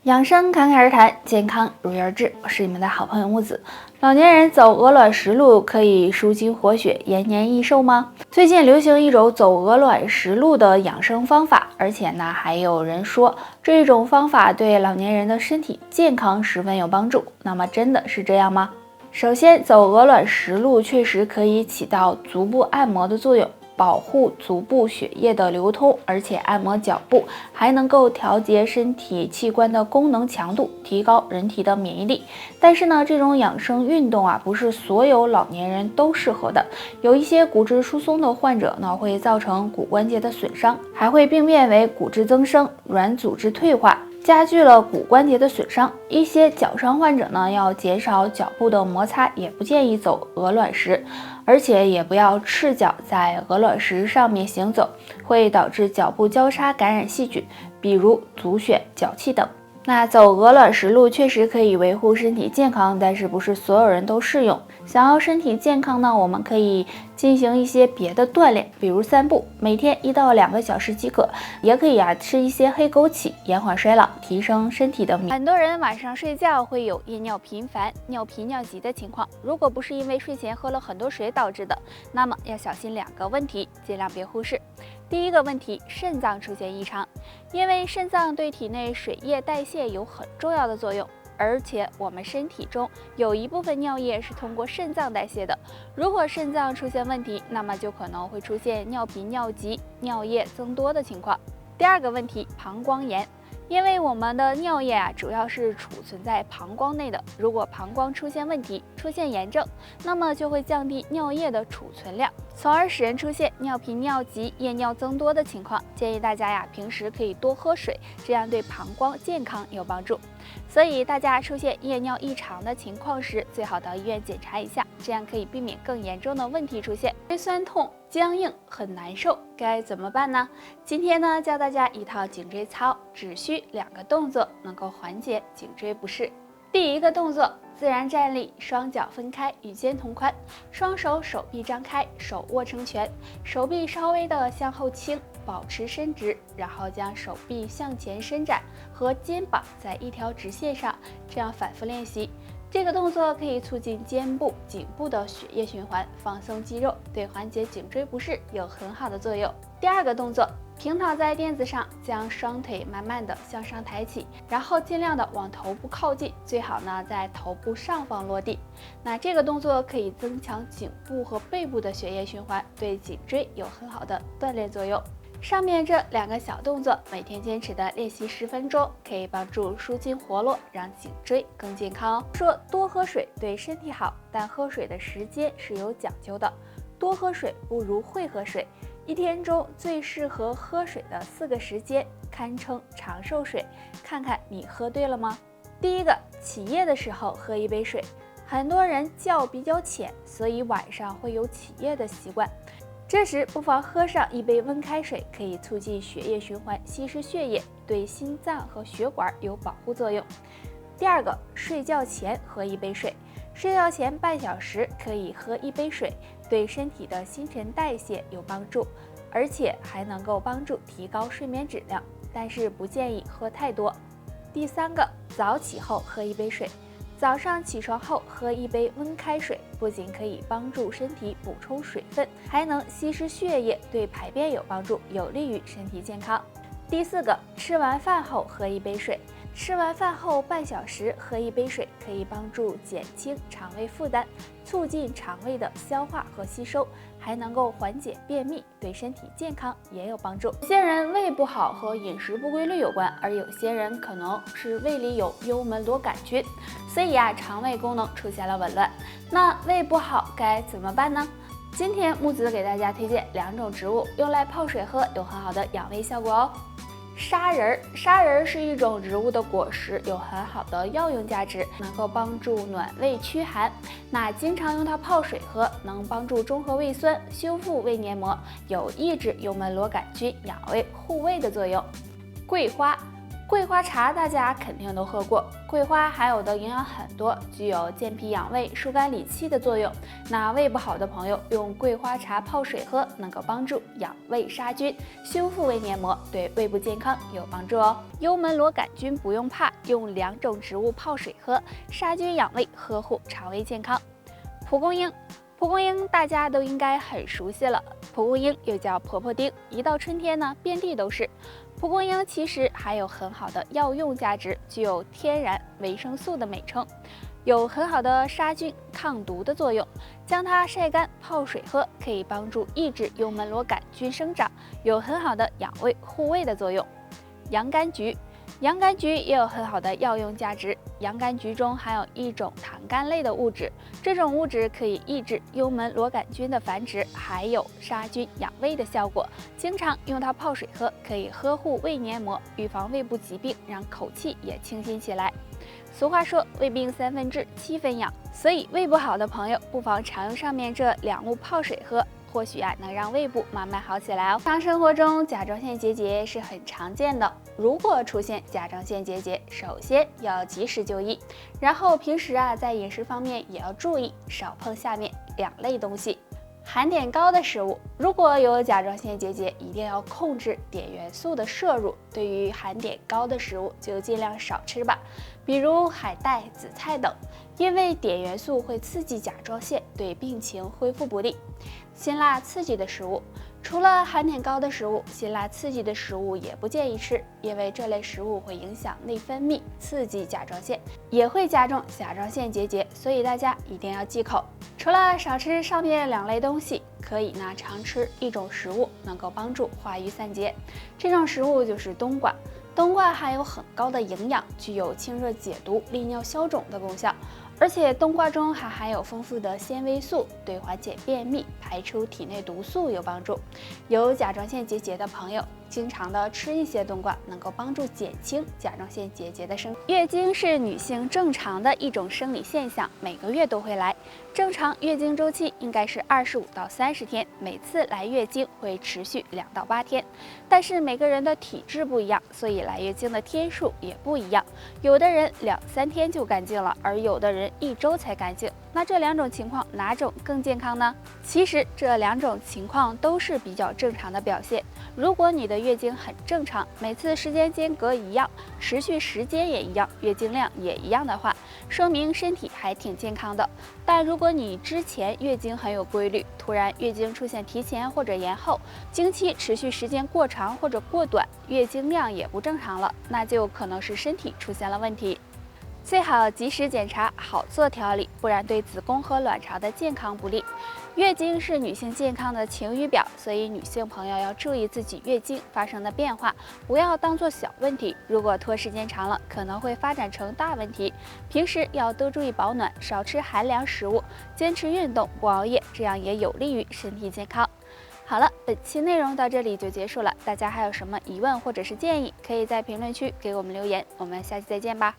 养生侃侃而谈，健康如约而至。我是你们的好朋友木子。老年人走鹅卵石路可以舒筋活血、延年益寿吗？最近流行一种走鹅卵石路的养生方法，而且呢，还有人说这种方法对老年人的身体健康十分有帮助。那么真的是这样吗？首先，走鹅卵石路确实可以起到足部按摩的作用，保护足部血液的流通，而且按摩脚部还能够调节身体器官的功能强度，提高人体的免疫力。但是呢，这种养生运动不是所有老年人都适合的。有一些骨质疏松的患者呢，会造成骨关节的损伤，还会病变为骨质增生、软组织退化，加剧了骨关节的损伤。一些脚伤患者呢，要减少脚部的摩擦，也不建议走鹅卵石，而且也不要赤脚在鹅卵石上面行走，会导致脚部交叉感染细菌，比如足癣、脚气等。那走鹅卵石路确实可以维护身体健康，但是不是所有人都适用。想要身体健康呢，我们可以进行一些别的锻炼，比如散步，每天1到2个小时即可。也可以吃一些黑枸杞，延缓衰老，提升身体的免疫。很多人晚上睡觉会有夜尿频繁、尿频尿急的情况，如果不是因为睡前喝了很多水导致的，那么要小心2个问题，尽量别忽视。第一个问题，肾脏出现异常，因为肾脏对体内水液代谢有很重要的作用，而且我们身体中有一部分尿液是通过肾脏代谢的。如果肾脏出现问题，那么就可能会出现尿频尿急、尿液增多的情况。第二个问题，膀胱炎。因为我们的尿液主要是储存在膀胱内的，如果膀胱出现问题，出现炎症，那么就会降低尿液的储存量，从而使人出现尿频尿急、夜尿增多的情况。建议大家平时可以多喝水，这样对膀胱健康有帮助。所以大家出现夜尿异常的情况时，最好到医院检查一下，这样可以避免更严重的问题出现。酸痛、僵硬、很难受，该怎么办呢？今天呢，教大家一套颈椎操，只需2个动作能够缓解颈椎不适。第一个动作，自然站立，双脚分开，与肩同宽，双手手臂张开，手握成拳，手臂稍微的向后倾，保持伸直，然后将手臂向前伸展，和肩膀在一条直线上，这样反复练习。这个动作可以促进肩部、颈部的血液循环，放松肌肉，对缓解颈椎不适有很好的作用。第二个动作，平躺在垫子上，将双腿慢慢的向上抬起，然后尽量的往头部靠近，最好呢在头部上方落地。那这个动作可以增强颈部和背部的血液循环，对颈椎有很好的锻炼作用。上面这2个小动作，每天坚持的练习10分钟，可以帮助舒筋活络，让颈椎更健康哦。说多喝水对身体好，但喝水的时间是有讲究的。多喝水不如会喝水，一天中最适合喝水的4个时间，堪称长寿水。看看你喝对了吗？第一个，起夜的时候喝1杯水。很多人觉比较浅，所以晚上会有起夜的习惯。这时不妨喝上1杯温开水，可以促进血液循环，稀释血液，对心脏和血管有保护作用。第二个，睡觉前喝1杯水。睡觉前半小时可以喝1杯水，对身体的新陈代谢有帮助，而且还能够帮助提高睡眠质量，但是不建议喝太多。第三个，早起后喝1杯水。早上起床后喝1杯温开水，不仅可以帮助身体补充水分，还能稀释血液，对排便有帮助，有利于身体健康。第4个，吃完饭后喝1杯水。吃完饭后半小时喝1杯水，可以帮助减轻肠胃负担，促进肠胃的消化和吸收，还能够缓解便秘，对身体健康也有帮助。有些人胃不好和饮食不规律有关，而有些人可能是胃里有幽门螺杆菌，所以肠胃功能出现了紊乱。那胃不好该怎么办呢？今天木子给大家推荐2种植物，用来泡水喝，有很好的养胃效果哦。砂仁是一种植物的果实，有很好的药用价值，能够帮助暖胃驱寒。那经常用它泡水喝，能帮助中和胃酸，修复胃黏膜，有抑制幽门螺杆菌、养胃护胃的作用。桂桂花茶大家肯定都喝过，桂花含有的营养很多，具有健脾养胃、疏肝理气的作用。那胃不好的朋友用桂花茶泡水喝，能够帮助养胃杀菌、修复胃黏膜，对胃部健康有帮助哦。幽门螺杆菌不用怕，用2种植物泡水喝，杀菌养胃，呵护肠胃健康。蒲公英，蒲公英大家都应该很熟悉了，蒲公英又叫婆婆丁，一到春天呢，遍地都是。蒲公英其实还有很好的药用价值，具有天然维生素的美称，有很好的杀菌抗毒的作用。将它晒干泡水喝，可以帮助抑制幽门螺杆菌生长，有很好的养胃护胃的作用。洋甘菊，洋甘菊也有很好的药用价值。洋甘菊中含有一种糖苷类的物质，这种物质可以抑制幽门螺杆菌的繁殖，还有杀菌养胃的效果。经常用它泡水喝，可以呵护胃黏膜，预防胃部疾病，让口气也清新起来。俗话说胃病3分治7分养，所以胃不好的朋友不妨常用上面这2物泡水喝，或许能让胃部慢慢好起来哦。日常生活中甲状腺结节是很常见的，如果出现甲状腺结节，首先要及时就医，然后平时在饮食方面也要注意，少碰下面2类东西。含碘高的食物，如果有甲状腺结节，一定要控制碘元素的摄入。对于含碘高的食物，就尽量少吃吧，比如海带、紫菜等，因为碘元素会刺激甲状腺，对病情恢复不利。辛辣刺激的食物，除了含碘高的食物，辛辣刺激的食物也不建议吃，因为这类食物会影响内分泌，刺激甲状腺，也会加重甲状腺结节，所以大家一定要忌口。除了少吃上面2类东西，可以常吃一种食物，能够帮助化瘀散结。这种食物就是冬瓜。冬瓜含有很高的营养，具有清热解毒、利尿消肿的功效。而且冬瓜中还含有丰富的纤维素，对缓解便秘、排出体内毒素有帮助。有甲状腺结节的朋友，经常的吃一些冬瓜，能够帮助减轻甲状腺结节的生。月经是女性正常的一种生理现象，每个月都会来。正常月经周期应该是25到30天，每次来月经会持续2到8天。但是每个人的体质不一样，所以来月经的天数也不一样。有的人2、3天就干净了，而有的人1周才干净。那这2种情况哪种更健康呢？其实这2种情况都是比较正常的表现。如果你的月经很正常，每次时间间隔一样，持续时间也一样，月经量也一样的话，说明身体还挺健康的。但如果你之前月经很有规律，突然月经出现提前或者延后，经期持续时间过长或者过短，月经量也不正常了，那就可能是身体出现了问题。最好及时检查，好做调理，不然对子宫和卵巢的健康不利。月经是女性健康的晴雨表，所以女性朋友要注意自己月经发生的变化，不要当做小问题。如果拖时间长了，可能会发展成大问题。平时要多注意保暖，少吃寒凉食物，坚持运动，不熬夜，这样也有利于身体健康。好了，本期内容到这里就结束了。大家还有什么疑问或者是建议，可以在评论区给我们留言。我们下期再见吧。